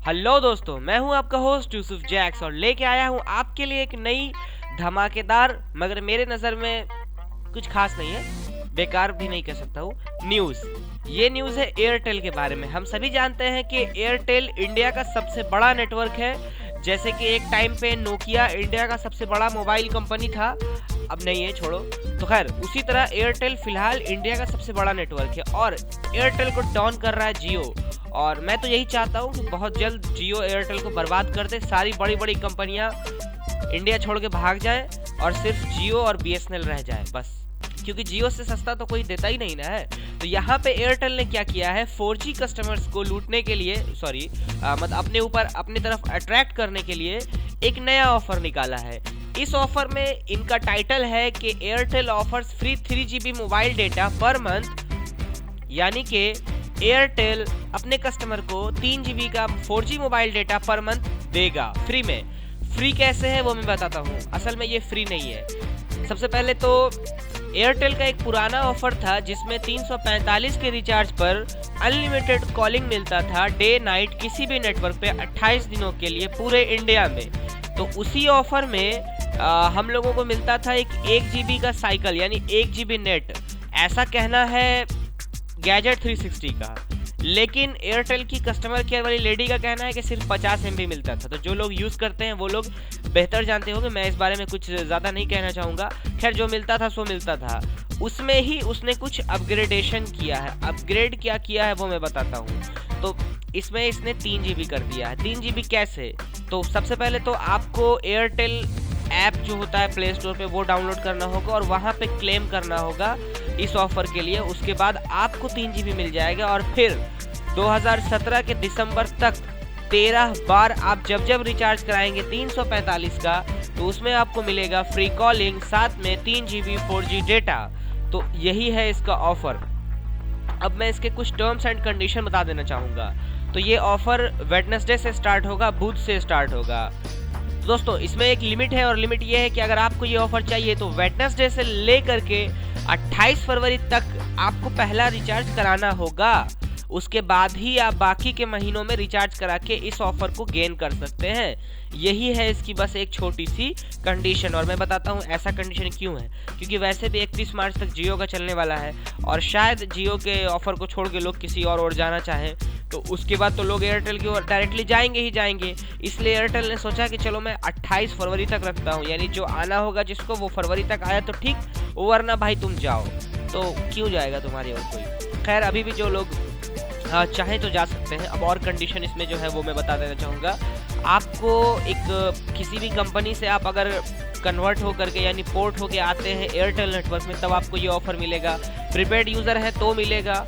Hello दोस्तों, मैं हूं आपका होस्ट यूसुफ जैक्स और लेके आया हूं आपके लिए एक नई धमाकेदार मगर मेरे नज़र में कुछ खास नहीं है, बेकार भी नहीं कह सकता हूँ, न्यूज़। ये न्यूज़ है एयरटेल के बारे में। हम सभी जानते हैं कि एयरटेल इंडिया का सबसे बड़ा नेटवर्क है। जैसे कि एक टाइम पे नोकिया इंडिया का सबसे बड़ा मोबाइल कंपनी था, अब नहीं है, छोड़ो। तो खैर उसी तरह एयरटेल फिलहाल इंडिया का सबसे बड़ा नेटवर्क है और एयरटेल को डाउन कर रहा है जियो। और मैं तो यही चाहता हूँ कि बहुत जल्द जियो एयरटेल को बर्बाद कर दे, सारी बड़ी बड़ी कंपनियाँ इंडिया छोड़ के भाग जाए और सिर्फ जियो और बीएसएनएल रह जाए बस, क्योंकि जियो से सस्ता तो कोई देता ही नहीं ना है। तो यहाँ पे एयरटेल ने क्या किया है, 4G कस्टमर्स को लूटने के लिए मतलब अपने ऊपर अपनी तरफ अट्रैक्ट करने के लिए एक नया ऑफर निकाला है। इस ऑफर में इनका टाइटल है कि Airtel offers free 3GB mobile data per month, यानी कि एयरटेल अपने कस्टमर को 3GB का 4G mobile data per month देगा फ्री में। फ्री कैसे है वो मैं बताता हूँ। असल में ये फ्री नहीं है। सबसे पहले तो एयरटेल का एक पुराना ऑफर था जिसमें 345 के रिचार्ज पर अनलिमिटेड कॉलिंग मिलता था डे नाइट किसी भी नेटवर्क पे 28 दिनों के लिए पूरे इंडिया में। तो उसी ऑफर में हम लोगों को मिलता था एक 1GB का साइकिल, यानी 1GB नेट। ऐसा कहना है गैजेट 360 का, लेकिन एयरटेल की कस्टमर केयर वाली लेडी का कहना है कि सिर्फ 50 MB मिलता था। तो जो लोग यूज़ करते हैं वो लोग बेहतर जानते होंगे, मैं इस बारे में कुछ ज़्यादा नहीं कहना चाहूँगा। खैर जो मिलता था सो मिलता था। उसमें ही उसने कुछ अपग्रेडेशन किया है। अपग्रेड क्या किया है वो मैं बताता हूँ। तो इसमें इसने 3GB कर दिया है। 3GB कैसे? तो सबसे पहले तो आपको एयरटेल ऐप जो होता है प्ले स्टोर पे वो डाउनलोड करना होगा और वहाँ पे क्लेम करना होगा इस ऑफर के लिए। उसके बाद आपको 3GB मिल जाएगा और फिर 2017 के दिसंबर तक 13 बार आप जब जब रिचार्ज कराएंगे 345 का, तो उसमें आपको मिलेगा फ्री कॉलिंग, साथ में 3GB 4G डेटा। तो यही है इसका ऑफर। अब मैं इसके कुछ टर्म्स एंड कंडीशन बता देना चाहूँगा। तो ये ऑफर वेडनेसडे से स्टार्ट होगा, बुध से स्टार्ट होगा। दोस्तों इसमें एक लिमिट है और लिमिट ये है कि अगर आपको ये ऑफर चाहिए तो वेडनेसडे से लेकर के 28 फरवरी तक आपको पहला रिचार्ज कराना होगा। उसके बाद ही आप बाकी के महीनों में रिचार्ज करा के इस ऑफर को गेन कर सकते हैं। यही है इसकी बस एक छोटी सी कंडीशन। और मैं बताता हूँ ऐसा कंडीशन क्यों है, क्योंकि वैसे भी 31 मार्च तक जियो का चलने वाला है और शायद जियो के ऑफर को छोड़ के लोग किसी और जाना चाहें, तो उसके बाद तो लोग एयरटेल की ओर डायरेक्टली जाएंगे ही जाएंगे। इसलिए एयरटेल ने सोचा कि चलो मैं 28 फरवरी तक रखता हूँ, यानी जो आना होगा जिसको वो फरवरी तक आया तो ठीक, वरना भाई तुम जाओ। तो क्यों जाएगा तुम्हारी और कोई। खैर अभी भी जो लोग चाहे तो जा सकते हैं। अब और कंडीशन इसमें जो है वो मैं बता देना चाहूँगा। आपको एक किसी भी कंपनी से आप अगर कन्वर्ट हो करके यानी पोर्ट होके आते हैं एयरटेल नेटवर्क में, तब आपको ये ऑफर मिलेगा। प्रीपेड यूज़र है तो मिलेगा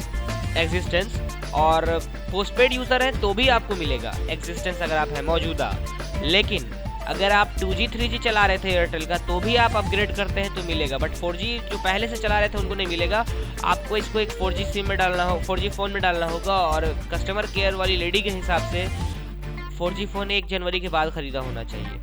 एग्जिस्टेंस, और पोस्टपेड यूज़र है तो भी आपको मिलेगा एग्जिस्टेंस अगर आप हैं मौजूदा। लेकिन अगर आप 2G 3G चला रहे थे एयरटेल का तो भी आप अपग्रेड करते हैं तो मिलेगा, बट 4G जो पहले से चला रहे थे उनको नहीं मिलेगा। आपको इसको एक 4G सिम में डालना हो, 4G फ़ोन में डालना होगा। और कस्टमर केयर वाली लेडी के हिसाब से 4G फ़ोन 1 जनवरी के बाद ख़रीदा होना चाहिए।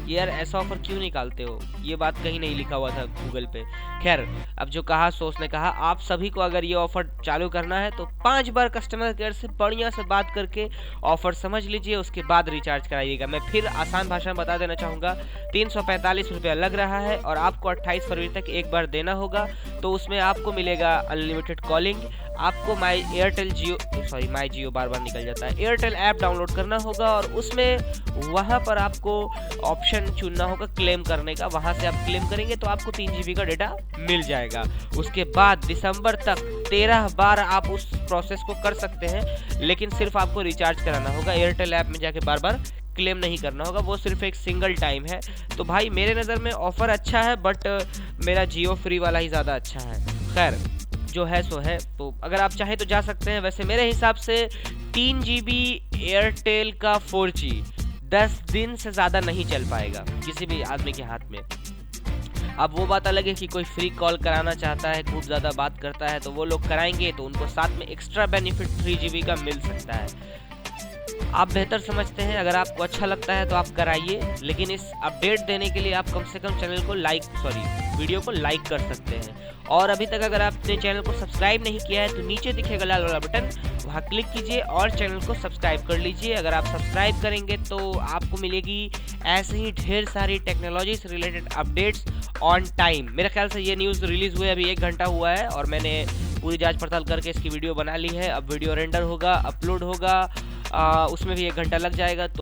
यार ऐसा ऑफर क्यों निकालते हो, ये बात कहीं नहीं लिखा हुआ था गूगल पे। खैर अब जो कहा सो उसने कहा। आप सभी को अगर ये ऑफर चालू करना है तो 5 बार कस्टमर केयर से बढ़िया से बात करके ऑफर समझ लीजिए, उसके बाद रिचार्ज कराइएगा। मैं फिर आसान भाषा में बता देना चाहूँगा, 345 रुपया लग रहा है और आपको 28 फरवरी तक एक बार देना होगा। तो उसमें आपको मिलेगा अनलिमिटेड कॉलिंग, आपको माई जियो बार बार निकल जाता है, एयरटेल ऐप डाउनलोड करना होगा और उसमें वहाँ पर आपको ऑप्शन चुनना होगा क्लेम करने का। वहाँ से आप क्लेम करेंगे तो आपको 3GB का डेटा मिल जाएगा। उसके बाद दिसंबर तक 13 बार आप उस प्रोसेस को कर सकते हैं, लेकिन सिर्फ आपको रिचार्ज कराना होगा। एयरटेल ऐप में जाके बार बार क्लेम नहीं करना होगा, वो सिर्फ एक सिंगल टाइम है। तो भाई मेरे नज़र में ऑफर अच्छा है, बट मेरा जियो फ्री वाला ही ज़्यादा अच्छा है। खैर जो है सो है। तो अगर आप चाहें तो जा सकते हैं। वैसे मेरे हिसाब से 3GB एयरटेल का 4G 10 दिन से ज़्यादा नहीं चल पाएगा किसी भी आदमी के हाथ में। अब वो बात अलग है कि कोई फ्री कॉल कराना चाहता है, खूब ज़्यादा बात करता है, तो वो लोग कराएंगे तो उनको साथ में एक्स्ट्रा बेनिफिट 3GB का मिल सकता है। आप बेहतर समझते हैं, अगर आपको अच्छा लगता है तो आप कराइए, लेकिन इस अपडेट देने के लिए आप कम से कम चैनल को वीडियो को लाइक कर सकते हैं। और अभी तक अगर आपने चैनल को सब्सक्राइब नहीं किया है तो नीचे दिखेगा लाल वाला बटन, वहाँ क्लिक कीजिए और चैनल को सब्सक्राइब कर लीजिए। अगर आप सब्सक्राइब करेंगे तो आपको मिलेगी ऐसे ही ढेर सारी टेक्नोलॉजी से रिलेटेड अपडेट्स ऑन टाइम। मेरे ख्याल से ये न्यूज़ रिलीज़ हुए अभी 1 घंटा हुआ है और मैंने पूरी जांच पड़ताल करके इसकी वीडियो बना ली है। अब वीडियो रेंडर होगा, अपलोड होगा, उसमें भी 1 घंटा लग जाएगा। तो